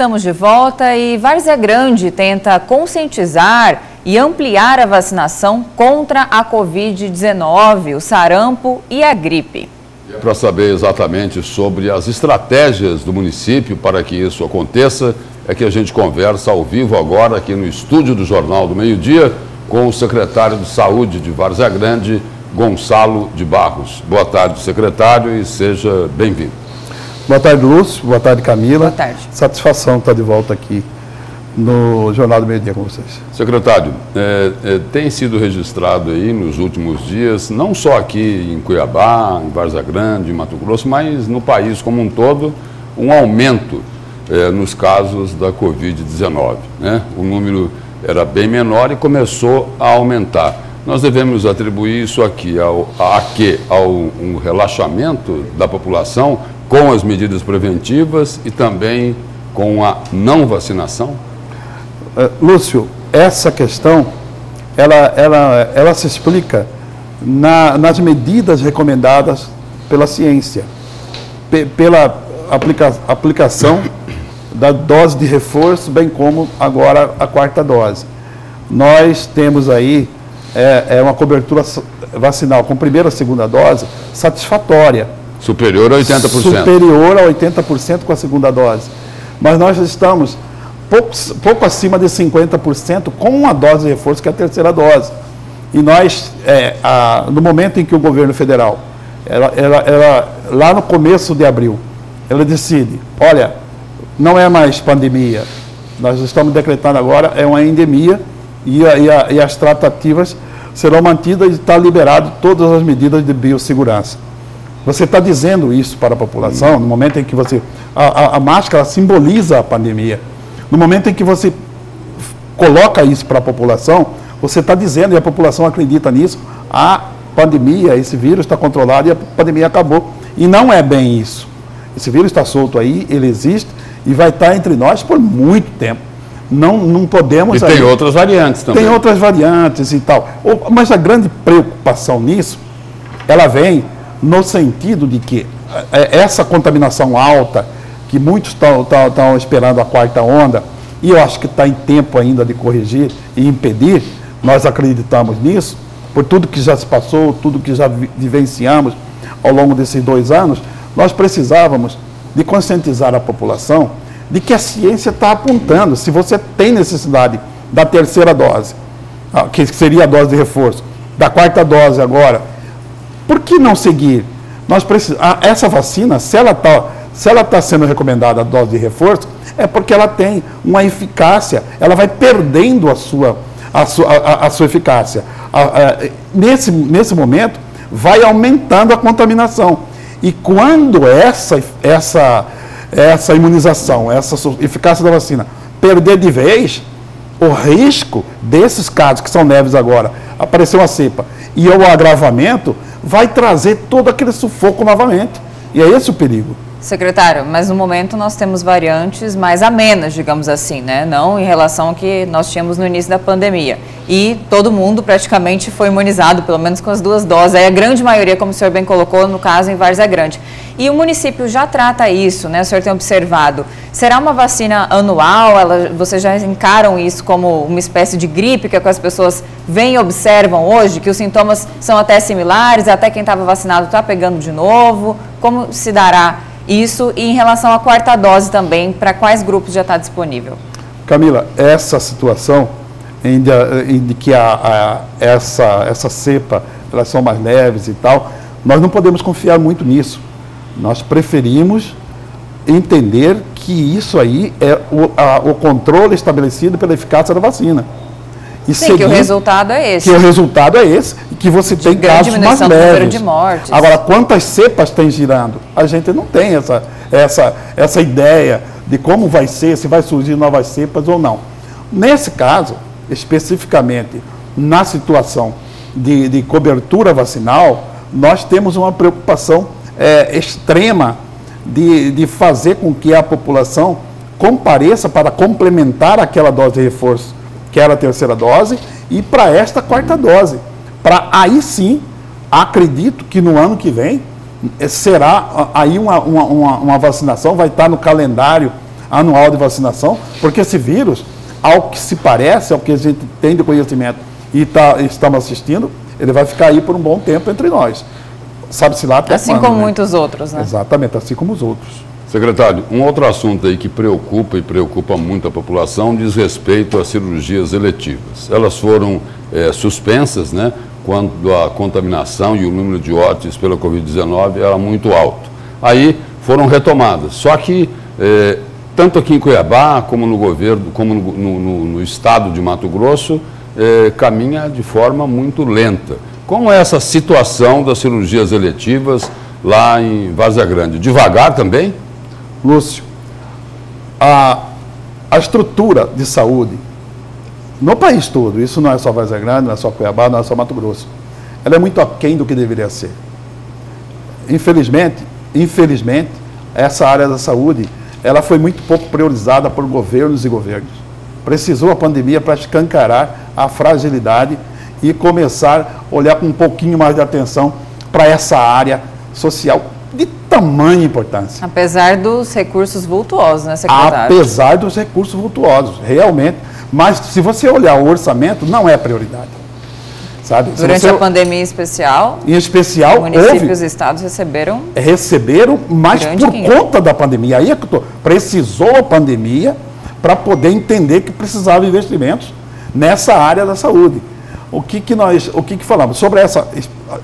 Estamos de volta e Várzea Grande tenta conscientizar e ampliar a vacinação contra a Covid-19, o sarampo e a gripe. Para saber exatamente sobre as estratégias do município para que isso aconteça, é que a gente conversa ao vivo agora aqui no estúdio do Jornal do Meio-Dia com o secretário de Saúde de Várzea Grande, Gonçalo de Barros. Boa tarde, secretário, e seja bem-vindo. Boa tarde, Lúcio. Boa tarde, Camila. Boa tarde. Satisfação estar de volta aqui no Jornal do Meio-Dia com vocês. Secretário, tem sido registrado aí nos últimos dias, não só aqui em Cuiabá, em Várzea Grande, em Mato Grosso, mas no país como um todo, um aumento nos casos da Covid-19, né? O número era bem menor e começou a aumentar. Nós devemos atribuir isso aqui ao um relaxamento da população com as medidas preventivas e também com a não vacinação? Lúcio, essa questão, ela se explica nas medidas recomendadas pela ciência, pela aplicação da dose de reforço, bem como agora a quarta dose. Nós temos aí uma cobertura vacinal com primeira e segunda dose satisfatória. Superior a 80%. Superior a 80% com a segunda dose. Mas nós estamos pouco acima de 50% com uma dose de reforço, que é a terceira dose. E nós, no momento em que o governo federal, lá no começo de abril, ela decide, olha, não é mais pandemia, nós estamos decretando agora, é uma endemia e as tratativas serão mantidas e está liberado todas as medidas de biossegurança. Você está dizendo isso para a população, no momento em que você... A máscara simboliza a pandemia. No momento em que você coloca isso para a população, você está dizendo, e a população acredita nisso, a pandemia, esse vírus está controlado e a pandemia acabou. E não é bem isso. Esse vírus está solto aí, ele existe e vai estar entre nós por muito tempo. Não podemos... E tem outras variantes também. Tem outras variantes e tal. Mas a grande preocupação nisso, ela vem no sentido de que essa contaminação alta, que muitos estão esperando a quarta onda, e eu acho que está em tempo ainda de corrigir e impedir, nós acreditamos nisso, por tudo que já se passou, tudo que já vivenciamos ao longo desses 2 anos, nós precisávamos de conscientizar a população de que a ciência está apontando, se você tem necessidade da terceira dose, que seria a dose de reforço, da quarta dose agora, por que não seguir? Nós precisamos, essa vacina, se ela está sendo recomendada a dose de reforço, é porque ela tem uma eficácia, ela vai perdendo a sua eficácia. Nesse momento, vai aumentando a contaminação. E quando essa imunização, essa eficácia da vacina perder de vez, o risco desses casos que são leves agora, apareceu uma cepa, e o agravamento vai trazer todo aquele sufoco novamente. E é esse o perigo. Secretário, mas no momento nós temos variantes mais amenas, digamos assim, né? Não em relação ao que nós tínhamos no início da pandemia. E todo mundo praticamente foi imunizado, pelo menos com as 2 doses. Aí a grande maioria, como o senhor bem colocou, no caso em Várzea Grande. E o município já trata isso, né? O senhor tem observado. Será uma vacina anual? Vocês já encaram isso como uma espécie de gripe que as pessoas veem e observam hoje? Que os sintomas são até similares, até quem estava vacinado está pegando de novo? Como se dará isso? E em relação à quarta dose também, para quais grupos já está disponível? Camila, essa situação de que essa cepa, elas são mais leves e tal, nós não podemos confiar muito nisso. Nós preferimos entender que isso aí é o controle estabelecido pela eficácia da vacina. E sim, que o resultado é esse. Que o resultado é esse, e que você tem casos mais leves. De mortes. Agora, quantas cepas tem girando? A gente não tem essa ideia de como vai ser, se vai surgir novas cepas ou não. Nesse caso, especificamente, na situação de cobertura vacinal, nós temos uma preocupação extrema de fazer com que a população compareça para complementar aquela dose de reforço, que era a terceira dose, e para esta quarta dose. Para aí sim, acredito que no ano que vem será aí uma vacinação, vai estar no calendário anual de vacinação, porque esse vírus, ao que se parece, ao que a gente tem de conhecimento e estamos assistindo, ele vai ficar aí por um bom tempo entre nós. Sabe-se lá até assim quando, como né? muitos outros, né? Exatamente, assim como os outros. Secretário, um outro assunto aí que preocupa muito a população diz respeito às cirurgias eletivas. Elas foram suspensas, né, quando a contaminação e o número de óbitos pela Covid-19 era muito alto. Aí foram retomadas. Só que, tanto aqui em Cuiabá, como no governo, como no estado de Mato Grosso, caminha de forma muito lenta. Como é essa situação das cirurgias eletivas lá em Várzea Grande? Devagar também? Lúcio, a estrutura de saúde no país todo, isso não é só Várzea Grande, não é só Cuiabá, não é só Mato Grosso, ela é muito aquém do que deveria ser. Infelizmente, essa área da saúde, ela foi muito pouco priorizada por governos e governos. Precisou a pandemia para escancarar a fragilidade e começar a olhar com um pouquinho mais de atenção para essa área social de tamanha importância. Apesar dos recursos vultuosos, né, secretário? Apesar dos recursos vultuosos, realmente. Mas se você olhar o orçamento, não é prioridade. Sabe? Durante a pandemia em especial, municípios e estados receberam, mas por conta da pandemia. Aí é que precisou a pandemia para poder entender que precisava de investimentos nessa área da saúde. O que falamos?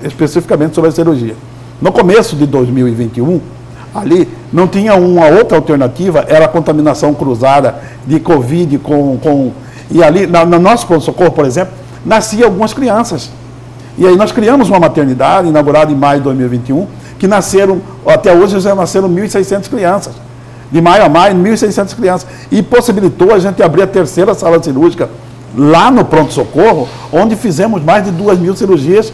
Especificamente sobre a cirurgia. No começo de 2021, ali não tinha uma outra alternativa, era a contaminação cruzada de Covid e ali, no nosso pronto-socorro, por exemplo, nasciam algumas crianças. E aí nós criamos uma maternidade, inaugurada em maio de 2021, que nasceram, até hoje já nasceram 1.600 crianças. De maio a maio, 1.600 crianças. E possibilitou a gente abrir a terceira sala cirúrgica lá no pronto-socorro, onde fizemos mais de 2.000 cirurgias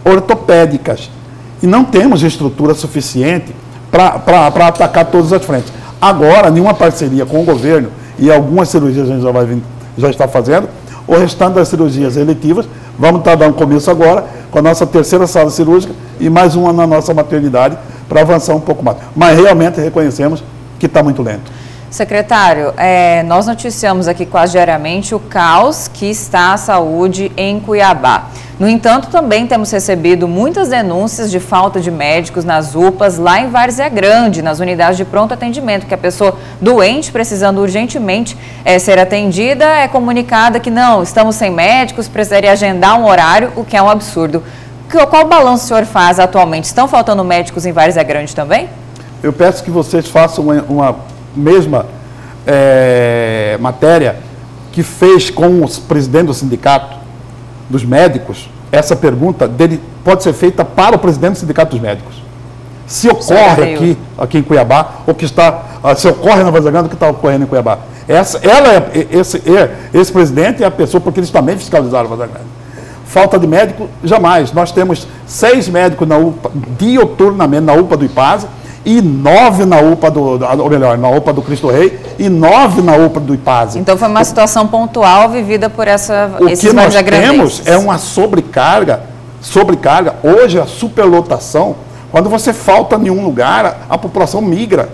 ortopédicas. E não temos estrutura suficiente para atacar todas as frentes. Agora, em uma parceria com o governo, e algumas cirurgias a gente já está fazendo, o restante das cirurgias eletivas, vamos estar dando começo agora com a nossa terceira sala cirúrgica e mais uma na nossa maternidade para avançar um pouco mais. Mas realmente reconhecemos que está muito lento. Secretário, nós noticiamos aqui quase diariamente o caos que está a saúde em Cuiabá. No entanto, também temos recebido muitas denúncias de falta de médicos nas UPAs lá em Várzea Grande, nas unidades de pronto atendimento, que a pessoa doente, precisando urgentemente ser atendida, é comunicada que não, estamos sem médicos, precisaria agendar um horário, o que é um absurdo. Qual balanço o senhor faz atualmente? Estão faltando médicos em Várzea Grande também? Eu peço que vocês façam uma mesma matéria que fez com o presidente do sindicato dos médicos. Essa pergunta dele pode ser feita para o presidente do sindicato dos médicos. Se ocorre aqui em Cuiabá, se ocorre na Várzea Grande, o que está ocorrendo em Cuiabá? Esse presidente é a pessoa, porque eles também fiscalizaram a Várzea Grande. Falta de médico, jamais. Nós temos 6 médicos na UPA, dioturnamente na UPA do Ipase, e 9 na UPA na UPA do Cristo Rei e 9 na UPA do Ipase. Então foi uma situação pontual vivida por esses Várzea Grandenses. O que nós temos é uma sobrecarga. Hoje a superlotação, quando você falta em um lugar, a população migra.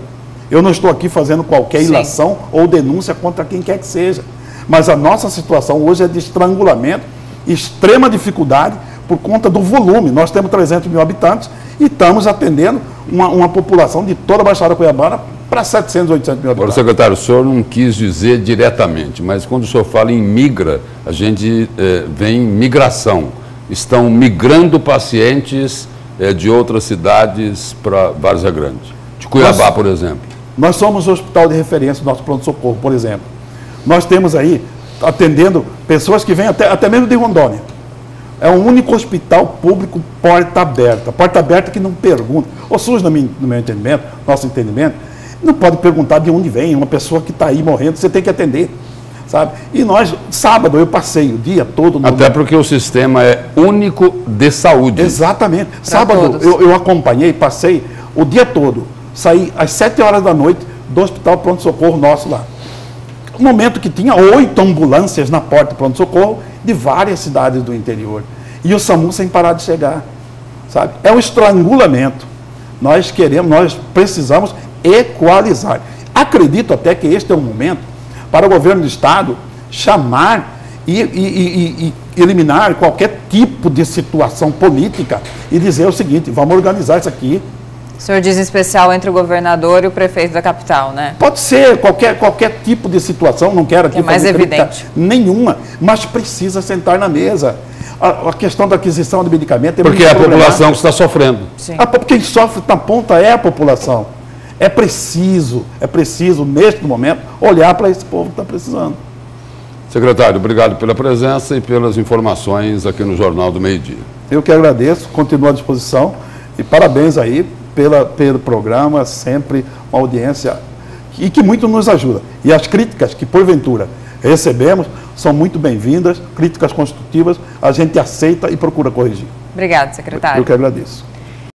Eu não estou aqui fazendo qualquer ilação ou denúncia contra quem quer que seja. Mas a nossa situação hoje é de estrangulamento, extrema dificuldade por conta do volume. Nós temos 300 mil habitantes e estamos atendendo uma população de toda a Baixada Cuiabana para 700, 800 mil habitantes. Agora, secretário, o senhor não quis dizer diretamente, mas quando o senhor fala em migra, a gente vê em migração. Estão migrando pacientes de outras cidades para Várzea Grande. De Cuiabá, por exemplo. Nós somos o hospital de referência do nosso pronto-socorro, por exemplo. Nós temos aí, atendendo pessoas que vêm até mesmo de Rondônia. É o único hospital público porta aberta que não pergunta. O SUS, no meu entendimento, nosso entendimento, não pode perguntar de onde vem, uma pessoa que está aí morrendo, você tem que atender, sabe? E nós, sábado, eu passei o dia todo... Até porque o sistema é único de saúde. Exatamente. Sábado, eu acompanhei, passei o dia todo, saí às 7 horas da noite do hospital pronto-socorro nosso lá. No momento que tinha 8 ambulâncias na porta do pronto-socorro de várias cidades do interior. E o SAMU sem parar de chegar, sabe? É um estrangulamento. Nós precisamos equalizar. Acredito até que este é um momento para o governo do Estado chamar e eliminar qualquer tipo de situação política e dizer o seguinte, vamos organizar isso aqui. O senhor diz em especial entre o governador e o prefeito da capital, né? Pode ser qualquer tipo de situação, não quero aqui é mais evidente. Nenhuma, mas precisa sentar na mesa. A questão da aquisição de medicamento é porque é a população que está sofrendo. Sim. Quem sofre na ponta é a população. É preciso, neste momento, olhar para esse povo que está precisando. Secretário, obrigado pela presença e pelas informações aqui no Jornal do Meio-Dia. Eu que agradeço, continuo à disposição e parabéns aí pelo programa, sempre uma audiência e que muito nos ajuda. E as críticas que, porventura, recebemos são muito bem-vindas, críticas construtivas, a gente aceita e procura corrigir. Obrigado, secretário. Eu que agradeço.